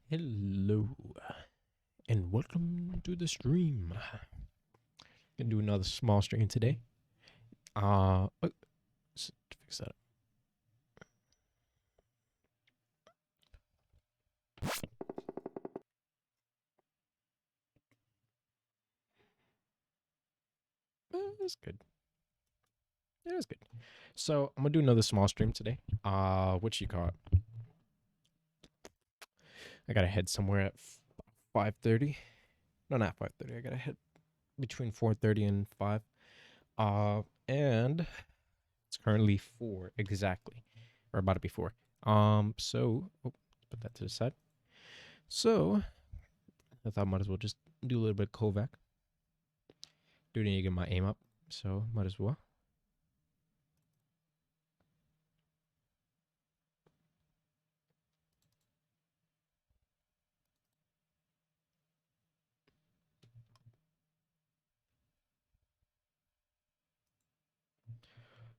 Hello and welcome to the stream. Gonna do another small stream today. Let's fix that. That's good. Yeah, that's good. So I'm gonna do another small stream today. What you call it? I gotta head somewhere at 5:30. No, not 5:30. I gotta head between 4:30 and 5. And it's currently 4 exactly, or about to be 4. So put that to the side. So I thought I might as well just do a little bit of Kovaak. Do need to get my aim up, so might as well.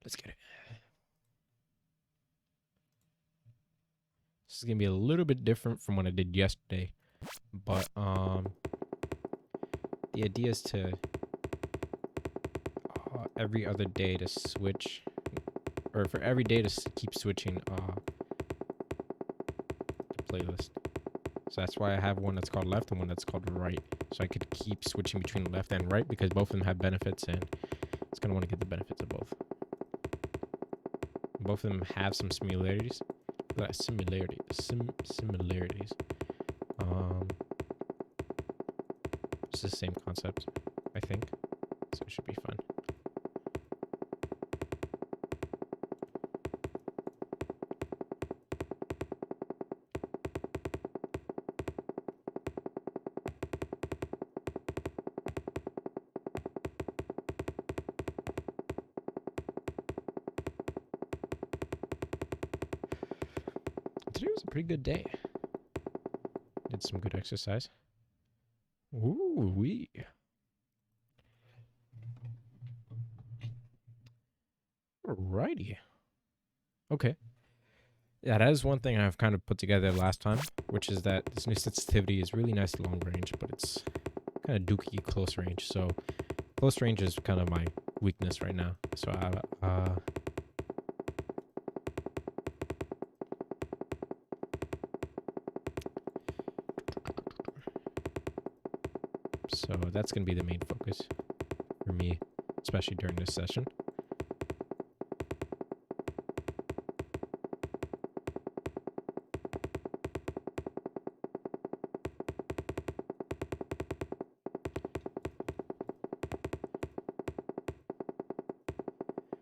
Let's get it. This is gonna be a little bit different from what I did yesterday, but the idea is to every other day to switch, or for every day to keep switching the playlist. So that's why I have one that's called left and one that's called right. So I could keep switching between left and right because both of them have benefits, and it's gonna want to get the benefits of both. Both of them have some similarities. Similarities. It's the same concept, I think. So it should be fun. Today was a pretty good day. Did some good exercise. Ooh wee. Alrighty. Okay. Yeah, that is one thing I've kind of put together last time, which is that this new sensitivity is really nice long range, but it's kind of dookie close range. So close range is kind of my weakness right now. So so that's going to be the main focus for me, especially during this session.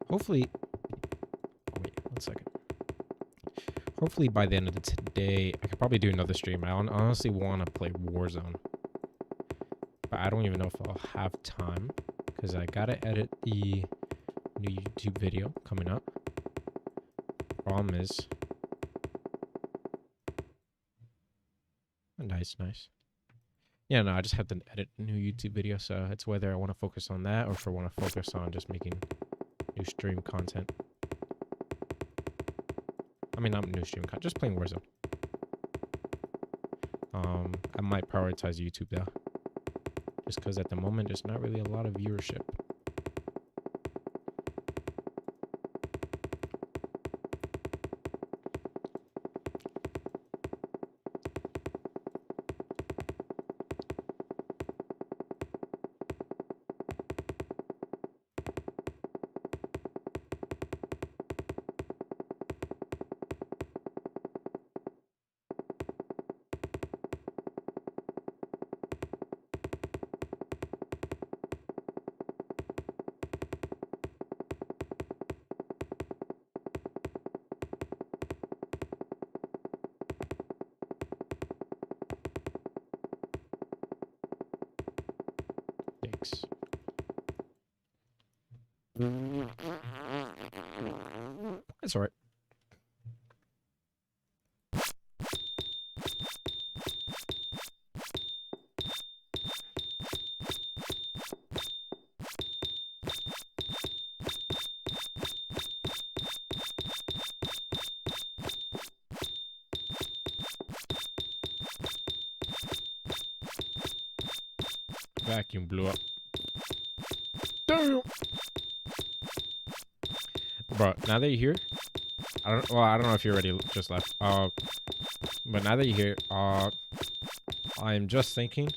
Hopefully, wait, 1 second. Hopefully by the end of the day, I could probably do another stream. I honestly want to play Warzone, but I don't even know if I'll have time because I gotta edit the new YouTube video coming up. Problem is, nice. Yeah, no, I just have to edit a new YouTube video, so it's whether I want to focus on that or if I want to focus on just making new stream content. I mean, not new stream content, just playing Warzone. I might prioritize YouTube though, just because at the moment there's not really a lot of viewership. That's alright. Vacuum blew up. Damn. Bro, now that you're here, I don't know if you already just left. But now that you're here, I'm just thinking,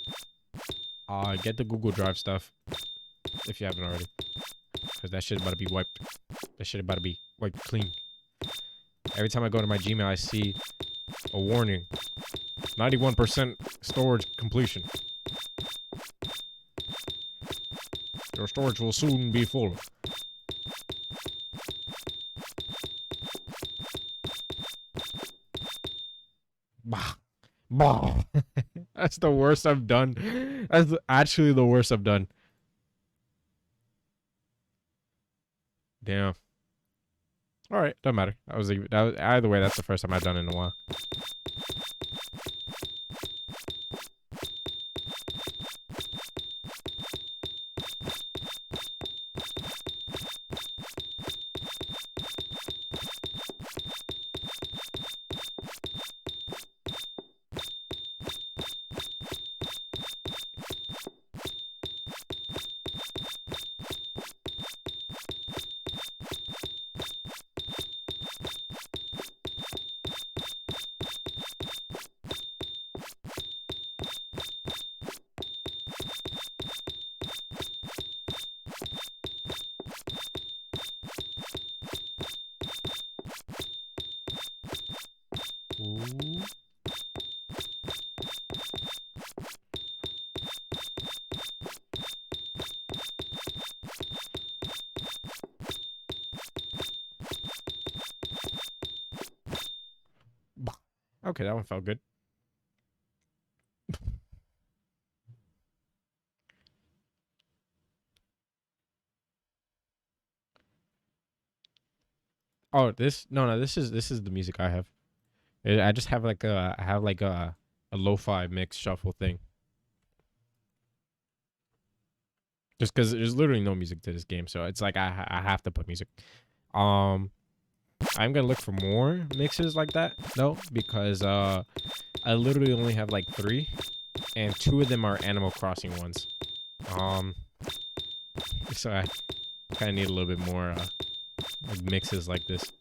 get the Google Drive stuff if you haven't already, because that shit about to be wiped. That shit about to be wiped clean. Every time I go to my Gmail, I see a warning: 91% storage completion. Your storage will soon be full. Bah. Bah. That's the worst I've done. That's actually the worst I've done. Damn. All right, doesn't matter. That was either way. That's the first time I've done it in a while. Ooh. Okay, that one felt good. Oh, this is the music I have. I just have like a lo-fi mix shuffle thing. Just because there's literally no music to this game, so it's like I have to put music. I'm gonna look for more mixes like that though, because I literally only have like 3, and 2 of them are Animal Crossing ones. So I kind of need a little bit more like mixes like this.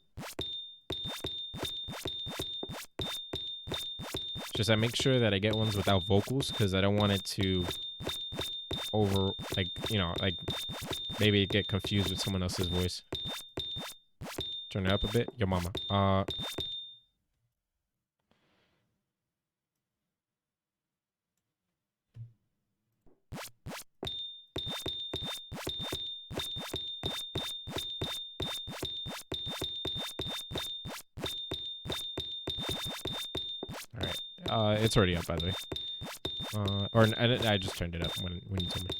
Just I make sure that I get ones without vocals, because I don't want it to like maybe get confused with someone else's voice. Turn it up a bit. Yo mama. Alright. It's already up, by the way. Or I just turned it up when you told me.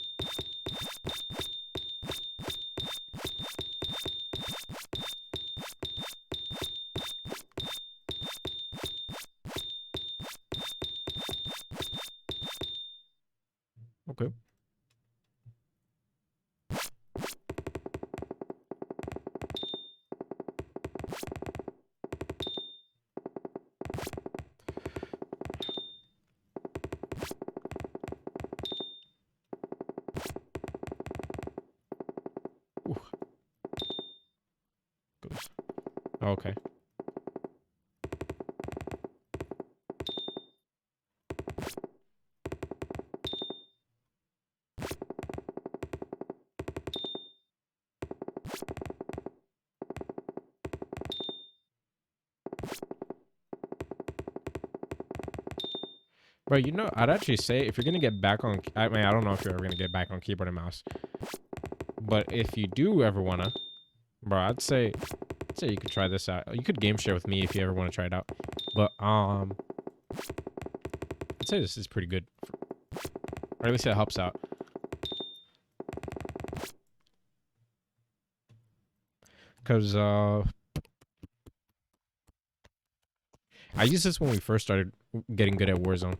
Okay. Ooh. Goes. Okay. Bro, I'd actually say if you're gonna get back on, I mean, I don't know if you're ever gonna get back on keyboard and mouse, but if you do ever wanna, bro, I'd say you could try this out. You could game share with me if you ever want to try it out. But I'd say this is pretty good, or at least it helps out. Cause I used this when we first started getting good at Warzone.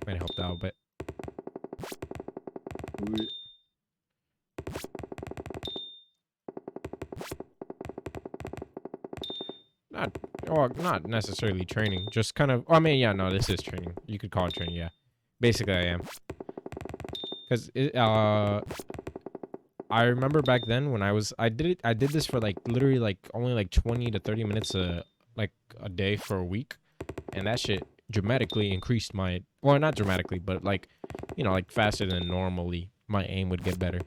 Might have helped out a bit. Not necessarily training. Just kind of. I mean, yeah, no, this is training. You could call it training. Yeah, basically, I am. because I remember back then when I did this for like literally like only like 20 to 30 minutes like a day for a week, and that shit dramatically increased my, well, not dramatically, but like, you know, like faster than normally my aim would get better.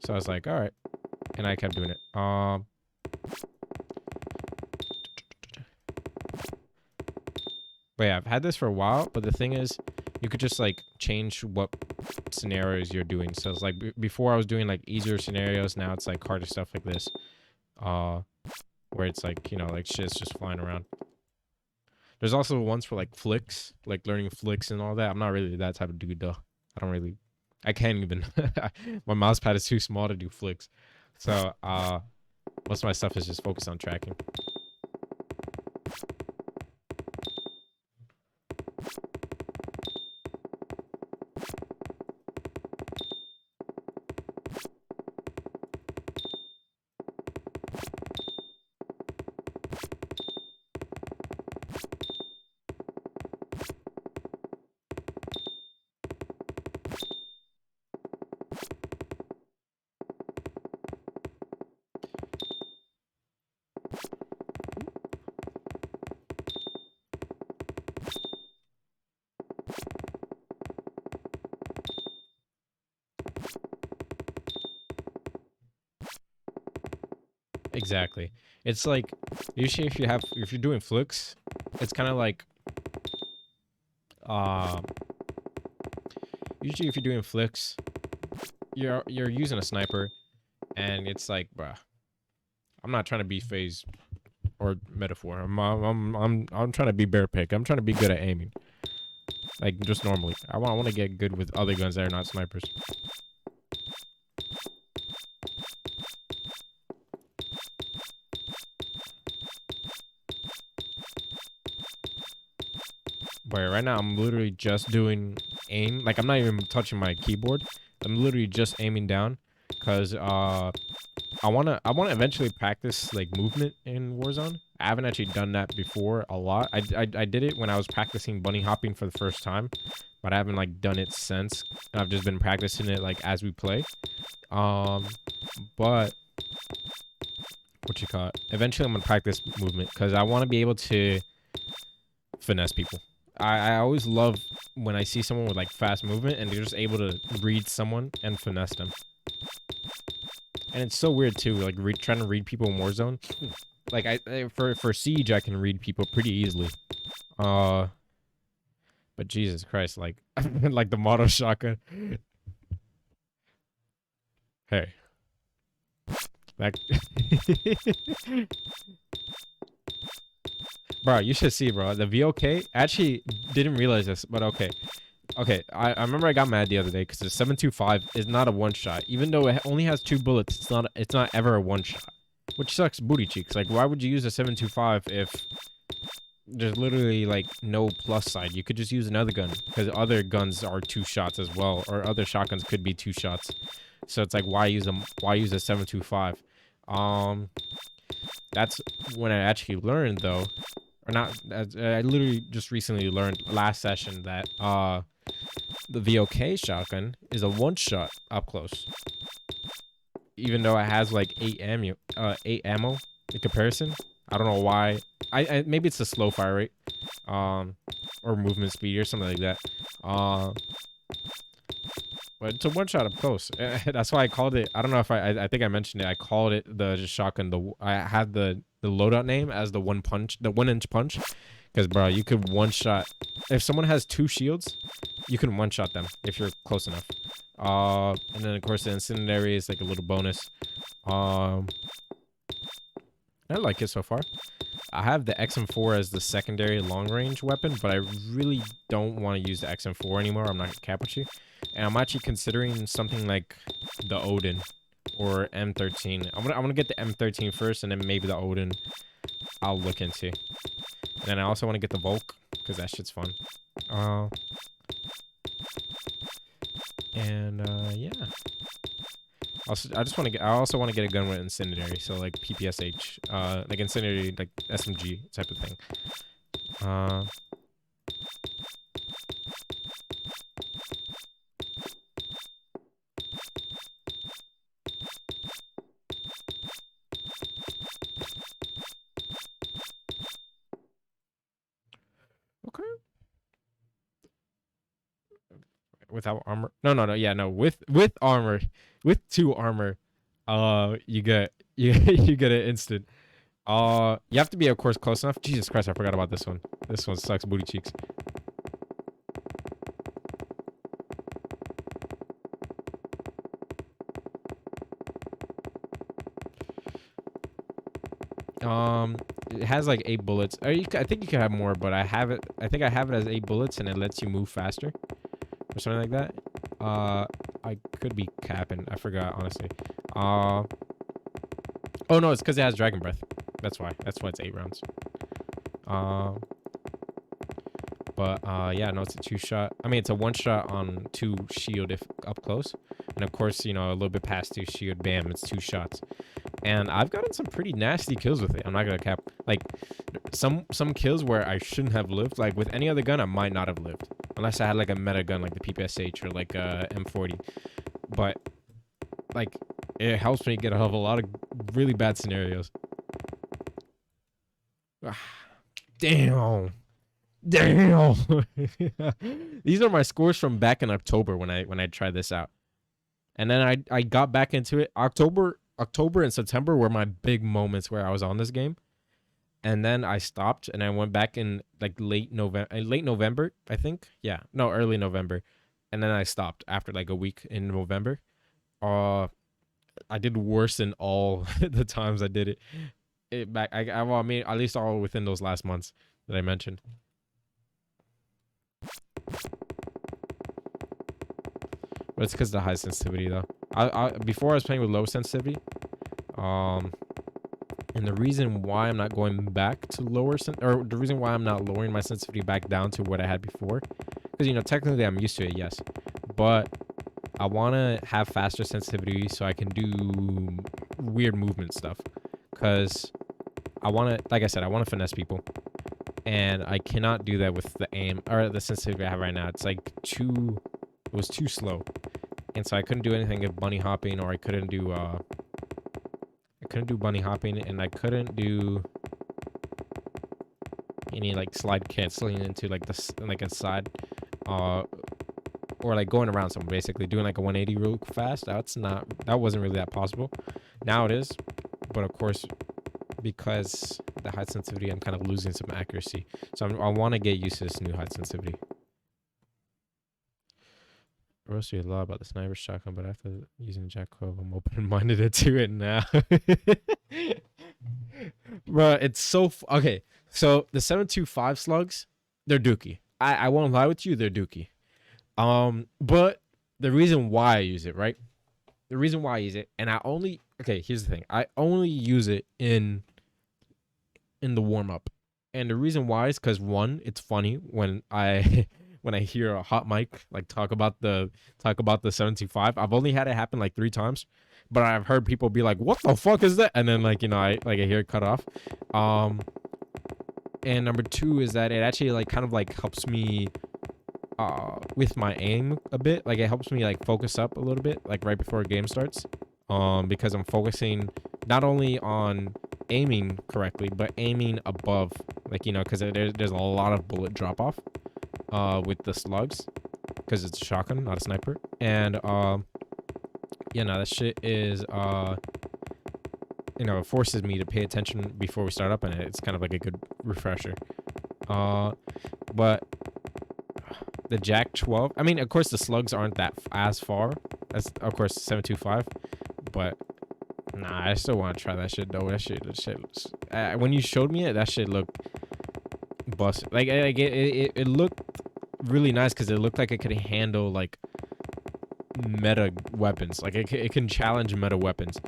So I was like, all right, and I kept doing it. But yeah, I've had this for a while, but the thing is, you could just like change what scenarios you're doing. So it's like before I was doing like easier scenarios, now it's like harder stuff like this. Where it's like, you know, like shit's just flying around. There's also ones for like flicks, like learning flicks and all that. I'm not really that type of dude though. I can't even. My mouse pad is too small to do flicks. So most of my stuff is just focused on tracking. Exactly. It's like usually if you're doing flicks, it's kind of like uh usually if you're doing flicks, you're using a sniper, and it's like, bruh, I'm not trying to be phase or metaphor. I'm trying to be bear pick. I'm trying to be good at aiming, like just normally. I want to get good with other guns that are not snipers. But right now I'm literally just doing aim. Like I'm not even touching my keyboard. I'm literally just aiming down, cause I wanna eventually practice like movement in Warzone. I haven't actually done that before a lot. I did it when I was practicing bunny hopping for the first time, but I haven't like done it since. I've just been practicing it like as we play. But what you call it? Eventually, I'm gonna practice movement because I want to be able to finesse people. I always love when I see someone with like fast movement and they're just able to read someone and finesse them. And it's so weird too, like trying to read people in Warzone. Like for Siege, I can read people pretty easily. But Jesus Christ, like like the model shotgun. Hey, that bro, you should see, bro. The VOK actually didn't realize this, but okay. Okay, I remember I got mad the other day because the 725 is not a one shot. Even though it only has 2 bullets, it's not ever a one shot. Which sucks booty cheeks. Like, why would you use a 725 if there's literally like no plus side? You could just use another gun because other guns are 2 shots as well, or other shotguns could be 2 shots. So it's like, why use them? Why use a 725? That's when I actually learned though, or not. I literally just recently learned last session that the VOK shotgun is a one shot up close. Even though it has like 8 ammo in comparison. I don't know why. I maybe it's the slow fire rate, or movement speed or something like that. But it's a one shot up close. That's why I called it. I don't know if I think I mentioned it. I called it the shotgun. I had the loadout name as the 1-inch punch. Because, bro, you could one shot. If someone has 2 shields, you can one shot them if you're close enough. And then, of course, the incendiary is like a little bonus. I like it so far. I have the XM4 as the secondary long-range weapon, but I really don't want to use the XM4 anymore. I'm not gonna cap with you. And I'm actually considering something like the Odin or M13. I'm gonna get the M13 first, and then maybe the Odin I'll look into. And then I also want to get the Volk because that shit's fun. Yeah. I also want to get a gun with incendiary, so like PPSH, like incendiary, like SMG type of thing. without armor. No, no, no. Yeah, no. With armor, with 2 armor, you get you get an instant. You have to be of course close enough. Jesus Christ, I forgot about this one. This one sucks booty cheeks. It has like 8 bullets. Or I think you can have more, but I have it. I think I have it as 8 bullets, and it lets you move faster or something like that. I could be capping. I forgot honestly. Oh no, it's because it has dragon breath. That's why. That's why it's 8 rounds. Uh, but yeah, no, it's a 2 shot. I mean, it's a 1 shot on 2 shield if up close, and of course, you know, a little bit past 2 shield, bam, it's 2 shots. And I've gotten some pretty nasty kills with it. I'm not gonna cap. Like some kills where I shouldn't have lived. Like with any other gun, I might not have lived unless I had like a meta gun like the PPSH or like a M40. But like it helps me get out of a lot of really bad scenarios. Damn. Damn. These are my scores from back in October when I tried this out. And then I got back into it. October and September were my big moments where I was on this game. And then I stopped and I went back in like late November, I think. Yeah. No, early November. And then I stopped after like a week in November. I did worse than all the times I did it. Well, I mean, at least all within those last months that I mentioned. But it's because of the high sensitivity though. Before I was playing with low sensitivity. And the reason why I'm not going back to or the reason why I'm not lowering my sensitivity back down to what I had before, because you know technically I'm used to it, yes, but I want to have faster sensitivity so I can do weird movement stuff. Because I want to, like I said, I want to finesse people, and I cannot do that with the aim or the sensitivity I have right now. It's like it was too slow, and so I couldn't do anything of bunny hopping, or I couldn't do bunny hopping, and I couldn't do any like slide canceling into like a side, or like going around someone, basically doing like a 180 real fast. That wasn't really that possible. Now it is, but of course, because the high sensitivity, I'm kind of losing some accuracy. So I want to get used to this new high sensitivity. I roasted you a lot about the sniper shotgun, but after using Jack 12, I'm open-minded to it now. Bro, it's so okay. So the 7.25 slugs, they're dookie. I won't lie with you, they're dookie. But the reason why I use it, right? The reason why I use it, and here's the thing. I only use it in the warm-up. And the reason why is because one, it's funny when I when I hear a hot mic like talk about the 725. I've only had it happen like 3 times, but I've heard people be like, "What the fuck is that?" And then like, you know, I hear it cut off. And number 2 is that it actually like kind of like helps me with my aim a bit. Like it helps me like focus up a little bit like right before a game starts. Because I'm focusing not only on aiming correctly, but aiming above, like, you know, because there's a lot of bullet drop off with the slugs, because it's a shotgun, not a sniper. And yeah, no, that shit is you know, it forces me to pay attention before we start up, and it's kind of like a good refresher. But the Jack 12, I mean, of course the slugs aren't that as far as, of course, 725, but nah, I still want to try that shit though. That shit when you showed me it, that shit looked busted. Like it looked really nice because it looked like it could handle like meta weapons. Like it can challenge meta weapons,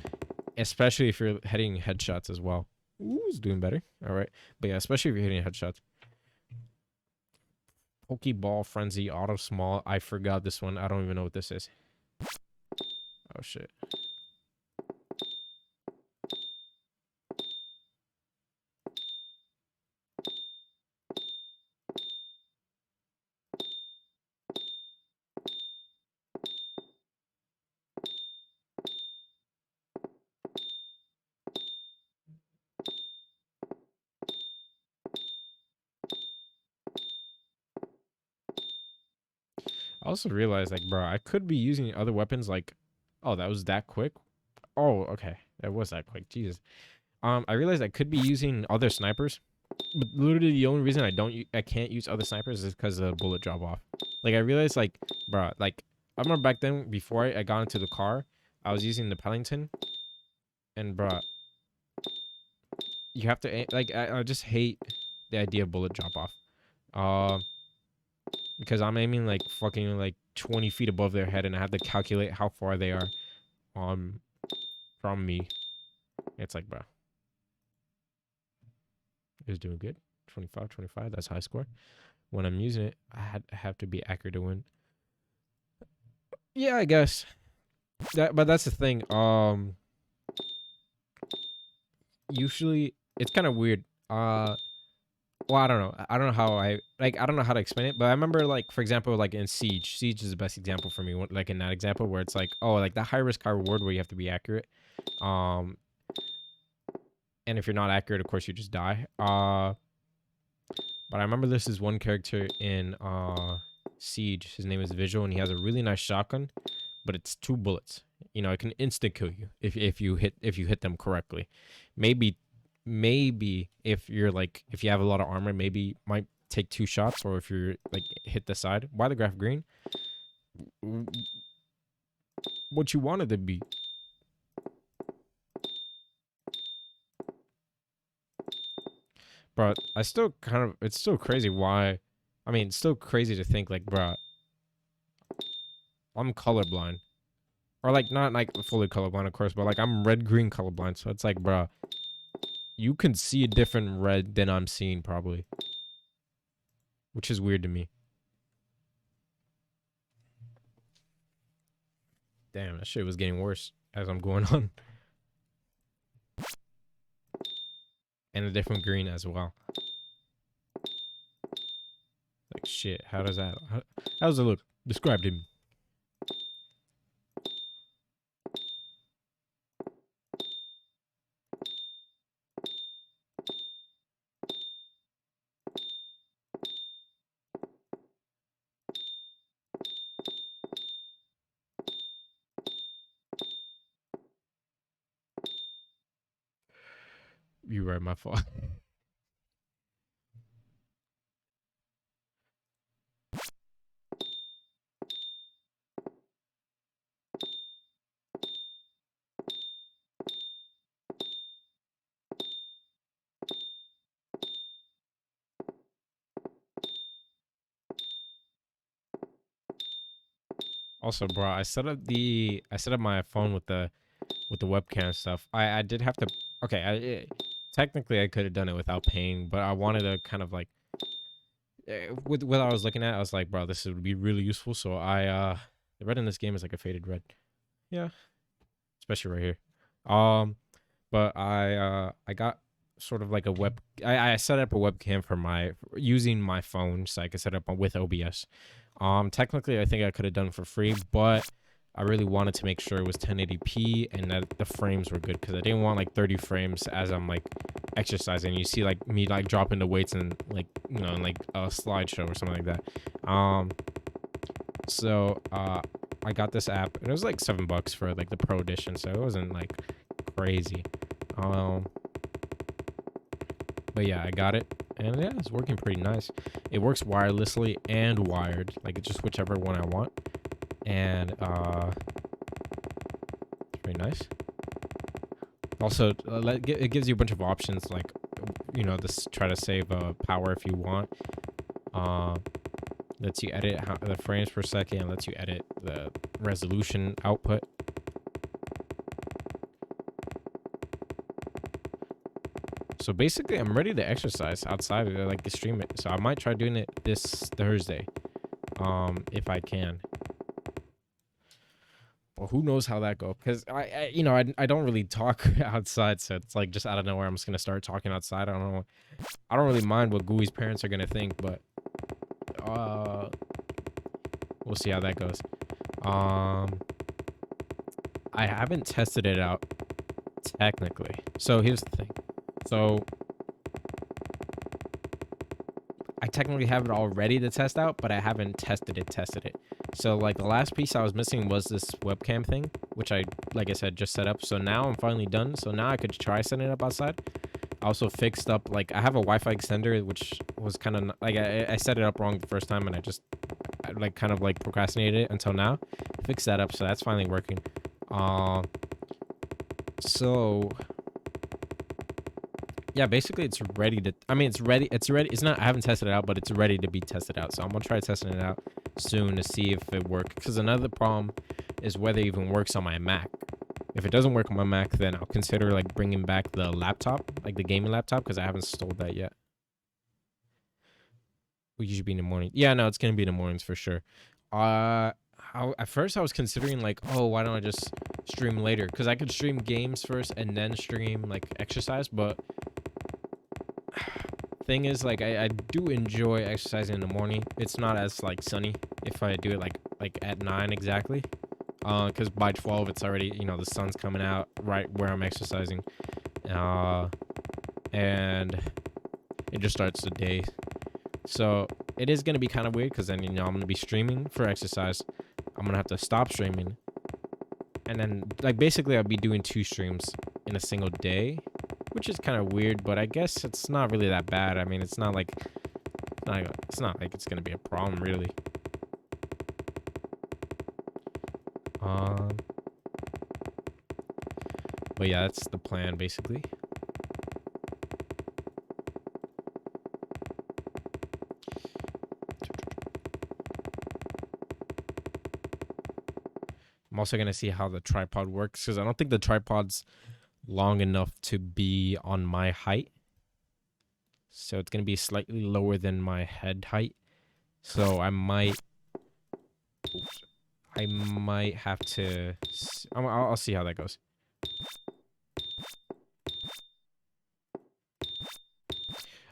especially if you're hitting headshots as well. Ooh, it's doing better. All right, but yeah, especially if you're hitting headshots. Pokeball Frenzy Auto Small. I forgot this one. I don't even know what this is. Oh shit. I also realized, like, bro, I could be using other weapons. Like, oh, that was that quick. Oh, okay, that was that quick. Jesus. I realized I could be using other snipers, but literally the only reason I can't use other snipers is because the bullet drop off. Like I realized, like, bro, like I remember back then before I got into the car, I was using the Pellington, and bro, you have to like I just hate the idea of bullet drop off. Uh, because I'm aiming like fucking like 20 feet above their head, and I have to calculate how far they are, um, from me. It's like, bro, it was doing good. 25, 25. That's high score. When I'm using it, I have to be accurate to win. Yeah, I guess. But that's the thing. Usually it's kind of weird. Well, I don't know. I don't know how I don't know how to explain it, but I remember like for example, like in Siege. Siege is the best example for me. Like in that example where it's like, oh, like that high risk, high reward where you have to be accurate. Um, and if you're not accurate, of course you just die. But I remember this is one character in Siege. His name is Visual, and he has a really nice shotgun, but it's 2 bullets. You know, it can insta kill you if you hit them correctly. Maybe if you're like if you have a lot of armor, maybe might take 2 shots, or if you're like hit the side. Why the graph green? What you wanted to be. But I still kind of it's still crazy why I mean, it's still crazy to think like, bruh, I'm colorblind. Or like not like fully colorblind, of course, but like I'm red green colorblind. So it's like, bruh, you can see a different red than I'm seeing probably, which is weird to me. Damn, that shit was getting worse as I'm going on, and a different green as well. Like shit, how does that? How does it look? Describe to me. You right, my fault. Also, bro, I set up my phone with the webcam stuff. I did have to. Okay, technically I could have done it without paying, but I wanted to kind of like with what I was looking at. I was like, bro, this would be really useful. So the red in this game is like a faded red. Yeah, especially right here. But I got sort of like a I set up a webcam for my using my phone, so I could set up with OBS. Technically I think I could have done it for free, but I really wanted to make sure it was 1080p and that the frames were good, because I didn't want like 30 frames as I'm like exercising. You see like me like dropping the weights and like, you know, in like a slideshow or something like that. So I got this app, and it was like $7 for like the pro edition, so it wasn't like crazy. But yeah, I got it, and yeah, it's working pretty nice. It works wirelessly and wired, like it's just whichever one I want, and it's pretty nice. Also, it gives you a bunch of options, like, you know, this try to save power if you want. Lets you edit the frames per second, lets you edit the resolution output. So basically, I'm ready to exercise outside of it, like stream it. So I might try doing it this Thursday, if I can. Well, who knows how that go? Because you know, I don't really talk outside, so it's like just out of nowhere, I'm just gonna start talking outside. I don't know. I don't really mind what Gooey's parents are gonna think, but we'll see how that goes. I haven't tested it out technically. So here's the thing. So I technically have it all ready to test out, but I haven't tested it. So like the last piece I was missing was this webcam thing, which I, like I said, just set up. So now I'm finally done. So now I could try setting it up outside. I also fixed up, like, I have a Wi-Fi extender, which was kind of like, I set it up wrong the first time, and I like kind of like procrastinated it until now. Fixed that up, so that's finally working. Uh, so yeah, basically it's ready to, I mean, it's ready, it's not, I haven't tested it out, but it's ready to be tested out. So I'm gonna try testing it out soon to see if it works. Because another problem is whether it even works on my Mac. If it doesn't work on my Mac, then I'll consider like bringing back the laptop, like the gaming laptop, because I haven't installed that yet. We usually be in the morning. Yeah, no, it's gonna be in the mornings for sure. At first I was considering like, oh, why don't I just stream later? Because I could stream games first and then stream like exercise. But thing is, like, I do enjoy exercising in the morning. It's not as like sunny if I do it like at 9 exactly. Because by 12 it's already, the sun's coming out right where I'm exercising. And it just starts the day. So it is going to be kind of weird because then, I'm going to be streaming for exercise. I'm going to have to stop streaming. And then, like, basically I'll be doing 2 streams in a single day, which is kind of weird, but I guess it's not really that bad. I mean, it's not like it's going to be a problem, really. But yeah, that's the plan, basically. I'm also going to see how the tripod works, because I don't think the tripod's long enough to be on my height. So it's going to be slightly lower than my head height. So I might have to, I'll see how that goes.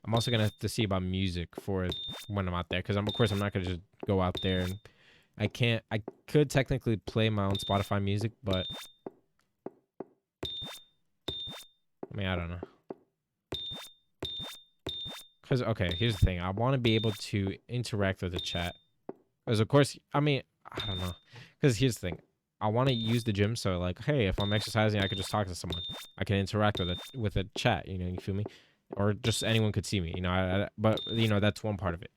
I'm also gonna have to see about music for when I'm out there, because of course I'm not gonna just go out there, and I could technically play my own Spotify music, but I mean, I don't know. Because, okay, here's the thing. I want to be able to interact with the chat. Because, of course, I mean, I don't know. Because here's the thing. I want to use the gym, so, like, hey, if I'm exercising, I could just talk to someone. I can interact with a chat, you feel me? Or just anyone could see me, but, that's one part of it.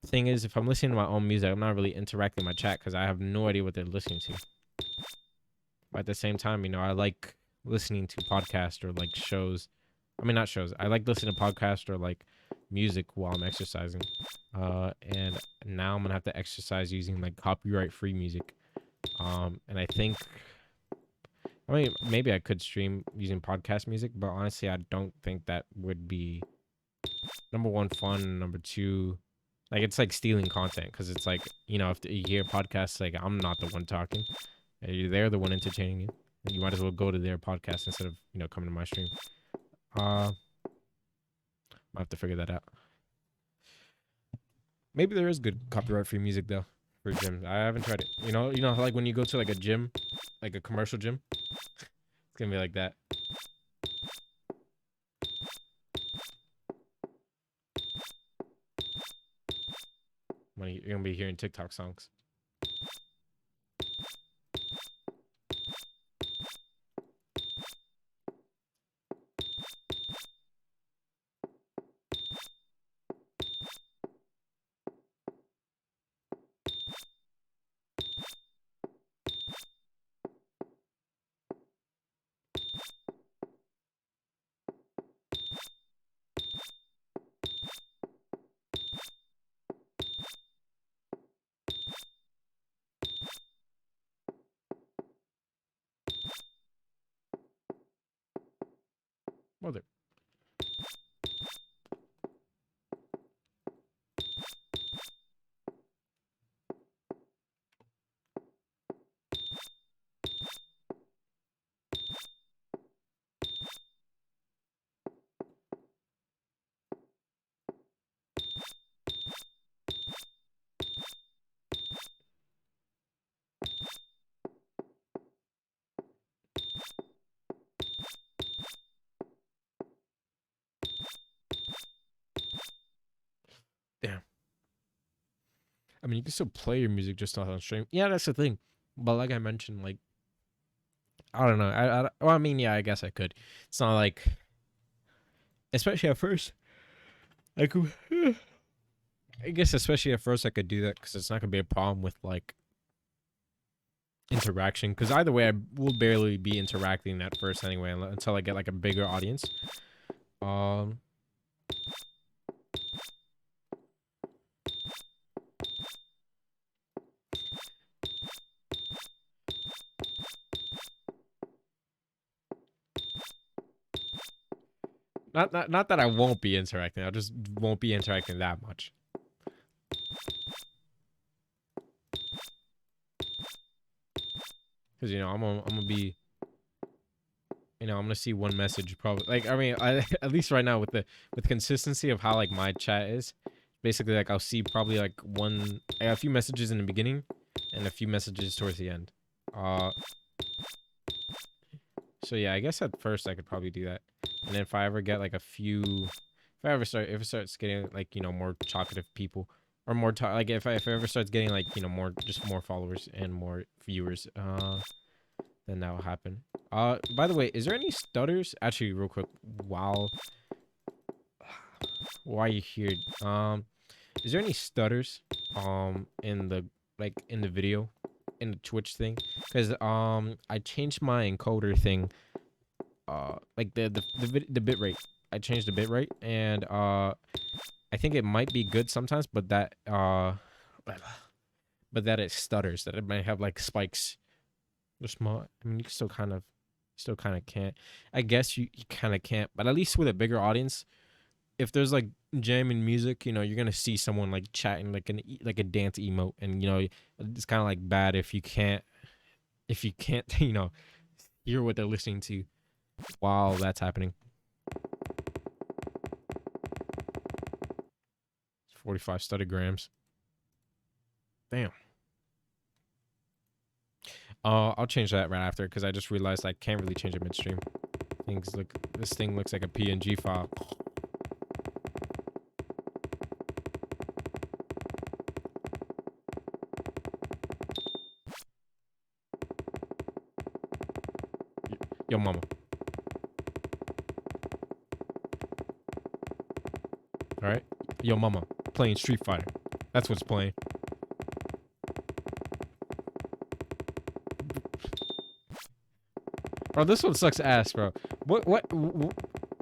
Thing is, if I'm listening to my own music, I'm not really interacting with my chat because I have no idea what they're listening to. But at the same time, I like listening to podcasts or, like, shows. I mean, not shows. I like listening to podcasts or, like, music while I'm exercising. And now I'm gonna have to exercise using like copyright free music. And I think, I mean, maybe I could stream using podcast music, but honestly, I don't think that would be, number one, fun. Number two, like, it's like stealing content, because it's like, if you hear podcasts, like, I'm not the one talking, they're the one entertaining you. You might as well go to their podcast instead of coming to my stream. I'll have to figure that out. Maybe there is good copyright free music though for gyms. I haven't tried it. Like when you go to like a gym, like a commercial gym, it's gonna be like that. When you're gonna be hearing TikTok songs. Mother. I mean, you can still play your music just not on stream. Yeah, that's the thing. But like I mentioned, like I don't know. Well, I mean, yeah, I guess I could. It's not like, especially at first, I could. I guess especially at first I could do that because it's not gonna be a problem with like interaction. Because either way, I will barely be interacting at first anyway until I get like a bigger audience. Um, not that I won't be interacting. I just won't be interacting that much. Because I'm gonna be, I'm gonna see one message probably. Like I mean, at least right now with the consistency of how like my chat is, basically like I'll see probably like a few messages in the beginning, and a few messages towards the end. Uh, so yeah, I guess at first I could probably do that, and then if I ever get like a few, if it starts getting like more talkative people, or more like if it ever starts getting like more followers and more viewers, then that will happen. By the way, is there any stutters? Actually, real quick, while you're here, is there any stutters, in the video, in the Twitch thing? Because I changed my encoder thing, like the bit rate. I changed the bit rate, and I think it might be good sometimes, but that it stutters, that it might have like spikes. They're small. I mean, you can still kind of can't. I guess you kind of can't, but at least with a bigger audience, if there's like jamming music, you're gonna see someone like chatting like a dance emote, and it's kind of like bad if you can't hear what they're listening to while that's happening. It's 45 stuttergrams. Damn. I'll change that right after because I just realized I can't really change it midstream. This thing looks like a PNG file. Yo, mama. All right. Yo, mama. Playing Street Fighter. That's what's playing. Bro, this one sucks ass, bro. What?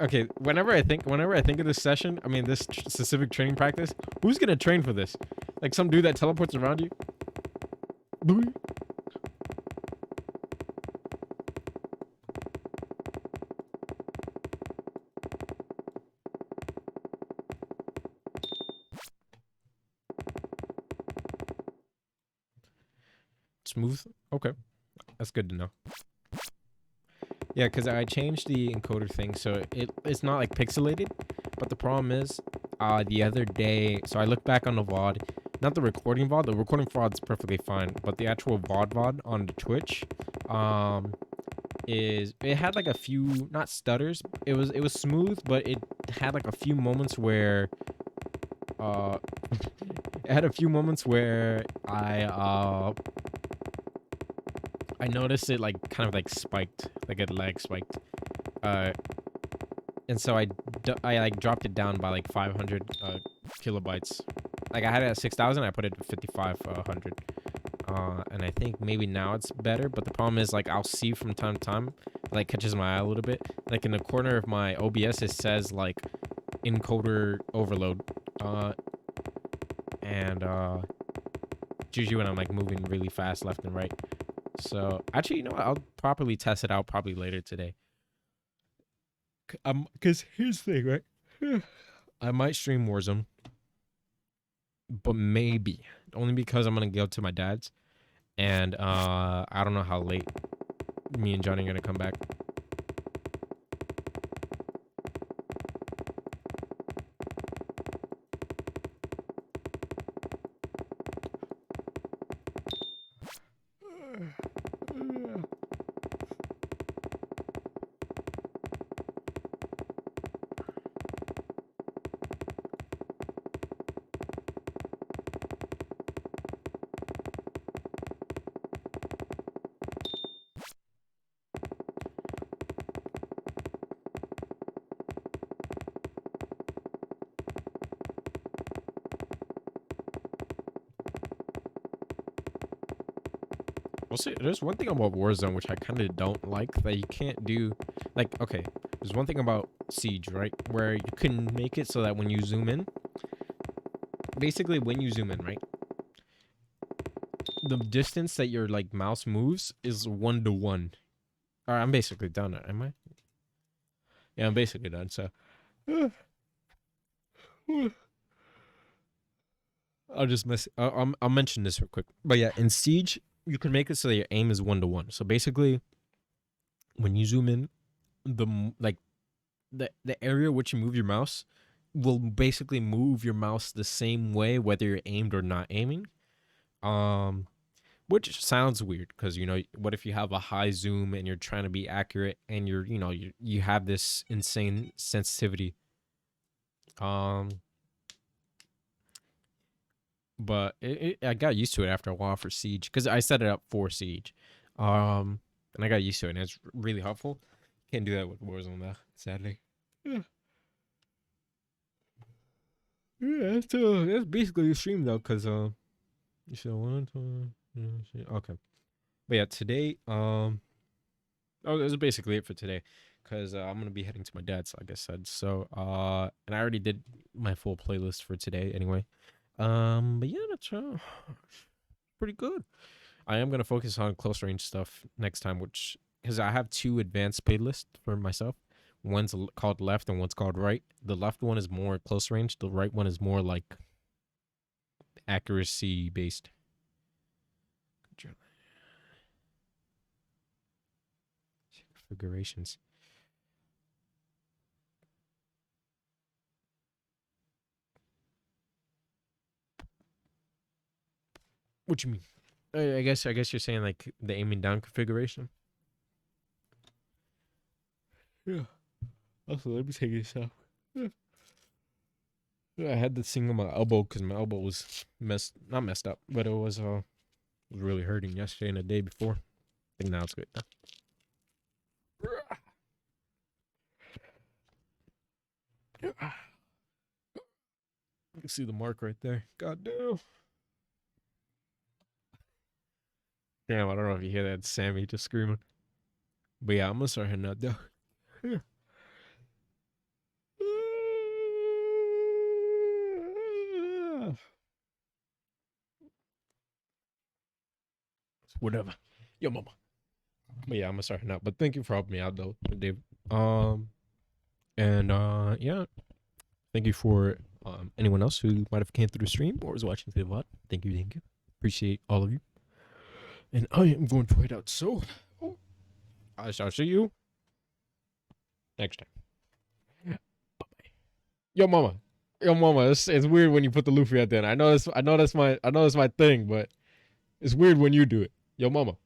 Okay, whenever I think of this session, I mean this specific training practice, who's gonna train for this? Like some dude that teleports around you? Smooth? Okay. That's good to know. Yeah, because I changed the encoder thing, so it's not like pixelated. But the problem is, the other day, so I looked back on the VOD, not the recording VOD. The recording VOD's perfectly fine, but the actual VOD on the Twitch, it had like a few, not stutters. It was smooth, but it had like a few moments where, it had a few moments where I noticed it like kind of like spiked, like it lag spiked, and so I like dropped it down by like 500 kilobytes. Like I had it at 6,000, I put it at 5,500, and I think maybe now it's better. But the problem is like I'll see from time to time, like catches my eye a little bit. Like in the corner of my OBS, it says like encoder overload, and it's usually when I'm like moving really fast left and right. So actually, what? I'll properly test it out probably later today. Because here's the thing, right? I might stream Warzone, but maybe only because I'm gonna go to my dad's, and I don't know how late me and Johnny are gonna come back. I'll say there's one thing about Warzone which I kind of don't like that you can't do. Like, okay, there's one thing about Siege, right, where you can make it so that when you zoom in, basically when you zoom in, right, the distance that your like mouse moves is 1 to 1. All right, I'm basically done. Am I? Yeah, I'm basically done. So I'll just mess. I'll mention this real quick. But yeah, in Siege, you can make it so that your aim is 1 to 1. So basically, when you zoom in, like the area which you move your mouse will basically move your mouse the same way whether you're aimed or not aiming. Which sounds weird because what if you have a high zoom and you're trying to be accurate and you have this insane sensitivity. But I got used to it after a while for Siege because I set it up for Siege, and I got used to it and it's really helpful. Can't do that with Warzone though, sadly. Yeah, yeah, that's basically the stream though, cause you said one time, okay, but yeah, today oh, that's basically it for today, cause I'm gonna be heading to my dad's, like I said. So and I already did my full playlist for today anyway. But yeah, that's pretty good. I am gonna focus on close range stuff next time, which because I have two advanced playlists for myself. One's called left and one's called right. The left one is more close range. The right one is more like accuracy based. Configurations. What you mean? I guess you're saying like the aiming down configuration. Yeah. Also, let me take this off. Yeah. I had this thing on my elbow because my elbow was not messed up, but it was really hurting yesterday and the day before. I think now it's good. You can see the mark right there. God damn. Damn, I don't know if you hear that. Sammy just screaming. But yeah, I'm gonna start heading out though. Whatever. Yo, mama. But yeah, I'm gonna start heading out. But thank you for helping me out though, Dave. And yeah. Thank you for anyone else who might have came through the stream or was watching the VOD. Thank you. Appreciate all of you. And I am going to head out. So I shall see you next time. Bye-bye. Yo, mama. It's weird when you put the Luffy at the end. I know that's my thing, but it's weird when you do it. Yo, mama.